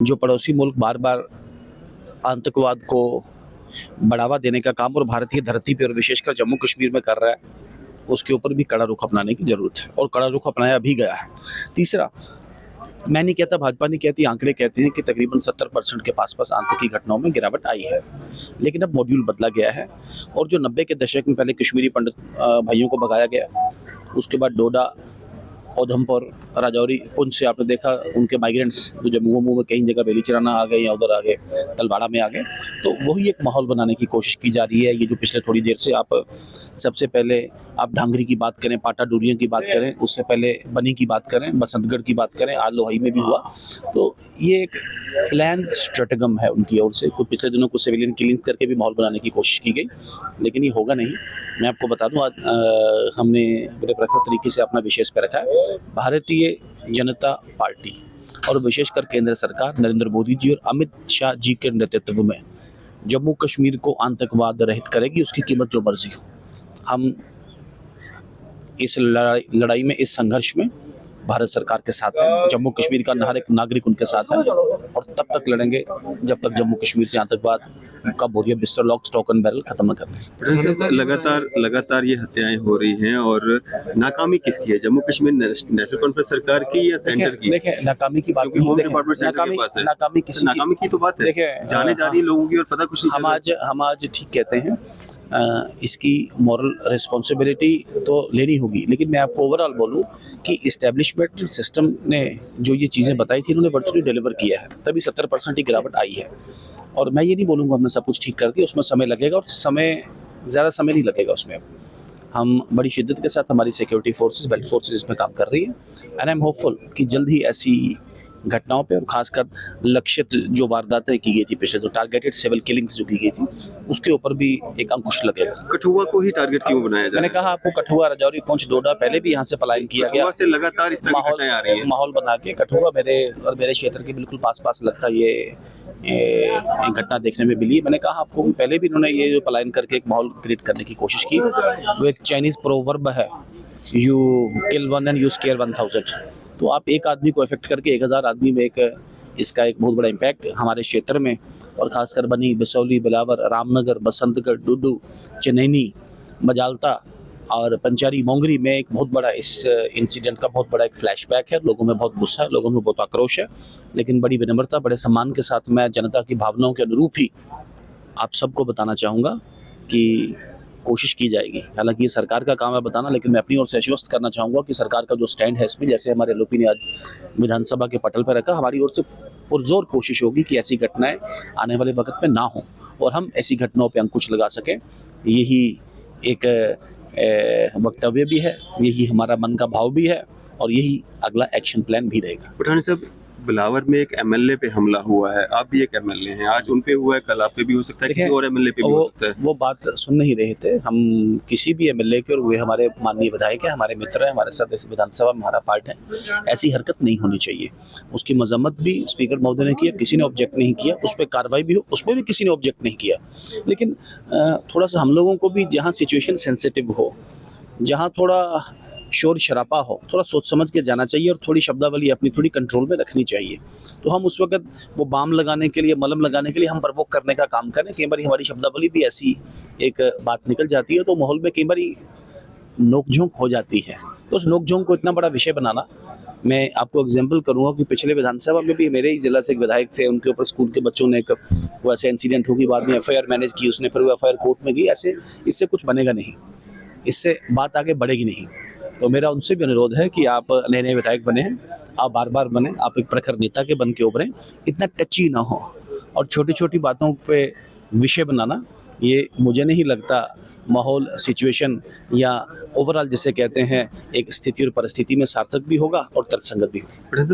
जो पड़ोसी मुल्क बार बार आतंकवाद को बढ़ावा देने का काम और भारतीय धरती पे और विशेषकर जम्मू कश्मीर में कर रहा है, उसके ऊपर भी कड़ा रुख अपनाने की जरूरत है और कड़ा रुख अपनाया भी गया है। तीसरा, मैं नहीं कहता, भाजपा नहीं कहती, आंकड़े कहते हैं कि तकरीबन 70% के पास आतंकी घटनाओं में गिरावट आई है, लेकिन अब मॉड्यूल बदला गया है और जो 90 के दशक में पहले कश्मीरी पंडित भाइयों को भगाया गया, उसके बाद डोडा, उधमपुर, राजौरी, पुंछ से आपने देखा उनके माइग्रेंट्स जो जम्मू में कहीं जगह बेली चराना आ गए या उधर आ गए, तलवाड़ा में आ गए, तो वही एक माहौल बनाने की कोशिश की जा रही है। ये जो पिछले थोड़ी देर से आप सबसे पहले आप ढांगरी की बात करें, पाटा डूरिया की बात करें, उससे पहले बनी की बात करें, बसंतगढ़ की बात करें, आज लोहाई में भी हुआ, तो ये एक प्लान स्ट्रेटगम है उनकी ओर से। कुछ पिछले दिनों कुछ सिविलियन किलिंग करके भी माहौल बनाने की कोशिश की गई, लेकिन ये होगा नहीं। मैं आपको बता दूं, आज हमने बड़े प्रखर तरीके से अपना विशेष पे रखा है। भारतीय जनता पार्टी और विशेषकर केंद्र सरकार नरेंद्र मोदी जी और अमित शाह जी के नेतृत्व में जम्मू कश्मीर को आतंकवाद रहित करेगी, उसकी कीमत जो मर्जी हो। हम इस लड़ाई में, इस संघर्ष में भारत सरकार के साथ है, जम्मू कश्मीर का हर एक नागरिक उनके साथ है और तब तक लड़ेंगे जब तक जम्मू कश्मीर से आतंकवाद का बोरिया बिस्तर, लॉक, स्टॉक एंड बैरल खत्म न करने। लगातार ये हत्याएं हो रही हैं और नाकामी किसकी है, जम्मू कश्मीर नेशनल कॉन्फ्रेंस सरकार की या सेंटर की? देखिए, नाकामी की बात नहीं, नाकामी की तो बात है, देखिए जाने जा रही लोगों की और पता कुछ नहीं। हम आज ठीक कहते हैं, इसकी मॉरल रिस्पॉन्सिबिलिटी तो लेनी होगी, लेकिन मैं आपको ओवरऑल बोलूं कि इस्टेब्लिशमेंट सिस्टम ने जो ये चीज़ें बताई थी उन्होंने वर्चुअली डिलीवर किया है, तभी 70% की गिरावट आई है। और मैं ये नहीं बोलूँगा हमने सब कुछ ठीक कर दिया, उसमें समय लगेगा और ज़्यादा समय नहीं लगेगा उसमें। हम बड़ी शिद्दत के साथ, हमारी सिक्योरिटी फोर्सेस, बेल्ट फोर्सेस इसमें काम कर रही है एंड आई एम होपफुल कि जल्द ही ऐसी घटनाओं पे और खासकर लक्षित जो वारदातें की गई थी पिछले, जो टारगेटेड सिविल किलिंग्स जो की गई थी, उसके ऊपर भी एक अंकुश लगेगा। कठुआ को ही टारगेट क्यों बनाया जा रहा है? मैंने कहा आपको, कठुआ, राजौरी, पुंछ, डोडा पहले भी यहाँ से पलायन किया गया, से लगातार इस तरह की घटनाएं आ रही है। माहौल बना के कठुआ मेरे क्षेत्र के बिल्कुल पास लगता ये घटना देखने में मिली। मैंने कहा आपको, पहले भी इन्होंने ये जो पलायन करके एक माहौल क्रिएट करने की कोशिश की। वो एक चाइनीज प्रोवर्ब है, you kill one and you square 1000। तो आप एक आदमी को इफेक्ट करके 1000 आदमी में इसका एक बहुत बड़ा इम्पैक्ट हमारे क्षेत्र में और खासकर बनी, बिसौली, बिलावर, रामनगर, बसंतगढ़, डुडू, चनैनी, मजालता और पंचारी, मोंगरी में एक बहुत बड़ा इस इंसिडेंट का बहुत बड़ा एक फ्लैशबैक है। लोगों में बहुत गुस्सा है, लोगों में बहुत आक्रोश है, लेकिन बड़ी विनम्रता, बड़े सम्मान के साथ मैं जनता की भावनाओं के अनुरूप ही आप सबको बताना चाहूँगा कि कोशिश की जाएगी। हालांकि ये सरकार का काम है बताना, लेकिन मैं अपनी ओर से आश्वस्त करना चाहूँगा कि सरकार का जो स्टैंड है इसमें, जैसे हमारे एलओपी ने आज विधानसभा के पटल पर रखा, हमारी ओर से पुरजोर कोशिश होगी कि ऐसी घटनाएं आने वाले वक्त में ना हो और हम ऐसी घटनाओं पर अंकुश लगा सकें। यही एक वक्तव्य भी है, यही हमारा मन का भाव भी है और यही अगला एक्शन प्लान भी रहेगा। पठानी साहब, बिलावर में एक एमएलए पे हमला हुआ है, आप भी एक एमएलए हैं, आज उन पे हुआ है, कल आप पे भी हो सकता है, किसी और एमएलए पे भी हो सकता है। वो बात सुन नहीं रहे थे हम किसी भी एमएलए के, और वे हमारे माननीय विधायक हैं, हमारे मित्र हैं, हमारे साथ विधानसभा में हमारा पार्ट है। ऐसी हरकत नहीं होनी चाहिए। उसकी मजम्मत भी स्पीकर महोदय ने किया, किसी ने ऑब्जेक्ट नहीं किया, उस पर कार्रवाई भी हो, उस पर भी किसी ने ऑब्जेक्ट नहीं किया। लेकिन थोड़ा सा हम लोगों को भी, जहाँ सिचुएशन सेंसिटिव हो, जहाँ थोड़ा शोर शराबा हो, थोड़ा सोच समझ के जाना चाहिए और थोड़ी शब्दावली अपनी थोड़ी कंट्रोल में रखनी चाहिए। तो हम उस वक्त वो बाम लगाने के लिए, मलम लगाने के लिए हम प्रवोक करने का काम करें। कई बार हमारी शब्दावली भी ऐसी एक बात निकल जाती है, तो माहौल में कई बार नोकझोंक हो जाती है। तो उस नोकझोंक को इतना बड़ा विषय बनाना, मैं आपको एग्जाम्पल करूँगा कि पिछले विधानसभा में भी मेरे ही जिला से एक विधायक थे, उनके ऊपर स्कूल के बच्चों ने एक वो ऐसे इंसिडेंट होगी, बाद में एफआईआर मैनेज की उसने, फिर वो एफआईआर कोर्ट में गई। ऐसे इससे कुछ बनेगा नहीं, इससे बात आगे बढ़ेगी नहीं। तो मेरा उनसे भी अनुरोध है कि आप नए विधायक बने हैं, आप बार बार बने, आप एक प्रखर नेता के बन के उभरें, इतना टची ना हो और छोटी छोटी बातों पे विषय बनाना, ये मुझे नहीं लगता माहौल, सिचुएशन या ओवरऑल जिसे कहते हैं एक स्थिति और परिस्थिति में सार्थक भी होगा और तर्कसंगत भी होगा।